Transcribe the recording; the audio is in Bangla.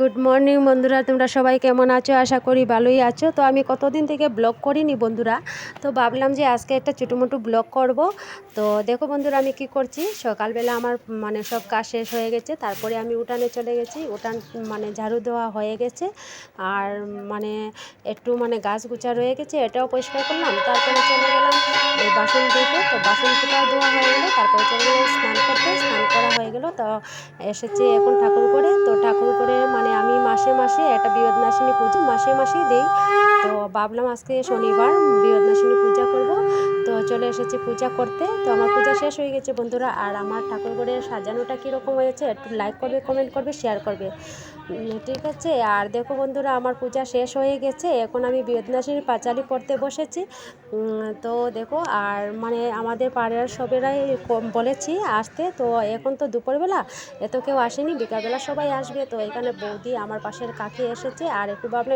গুড মর্নিং বন্ধুরা, তোমরা সবাই কেমন আছো? আশা করি ভালোই আছো। তো আমি কতদিন থেকে ব্লগ করিনি বন্ধুরা, তো ভাবলাম যে আজকে একটা ছোটোমোটো ব্লগ করব। তো দেখো বন্ধুরা, আমি কি করছি, সকালবেলা আমার সব কাজ শেষ হয়ে গেছে। তারপরে আমি উঠানে চলে গেছি। উঠান ঝাড়ু দেওয়া হয়ে গেছে, আর একটু গাছ গুছা রয়ে গেছে, এটাও পরিষ্কার করলাম। তারপরে চলে গেলাম এই বাসন ধুতে। তো বাসন কোটাও ধোয়া হয়ে গেলো। তারপরে চলে গেলাম স্নান করতে। স্নান করা হয়ে গেলো। তো এসেছি এখন ঠাকুর করে। তো ঠাকুর করে আমি মাসে মাসে একটা বিপদনাশিনী পুজো মাসে মাসেই দিই। তো ভাবলাম আজকে শনিবার বিপদনাশিনী পূজা করব। তো চলে এসেছি পূজা করতে। তো আমার পূজা শেষ হয়ে গেছে বন্ধুরা। আর আমার ঠাকুর ঘরে সাজানোটা কীরকম হয়েছে একটু লাইক করবে, কমেন্ট করবে, শেয়ার করবে, ঠিক আছে? আর দেখো বন্ধুরা, আমার পূজা শেষ হয়ে গেছে। এখন আমি বিপদনাশিনী পাঁচালি পড়তে বসেছি। তো দেখো, আর আমাদের পাড়ার সবেরাই বলেছি আসতে। তো এখন তো দুপুরবেলা, এত কেউ আসেনি, বিকালবেলা সবাই আসবে। তো এখানে বৌদি, আমার পাশের কাকি এসেছে। আর একটু ভাবলাম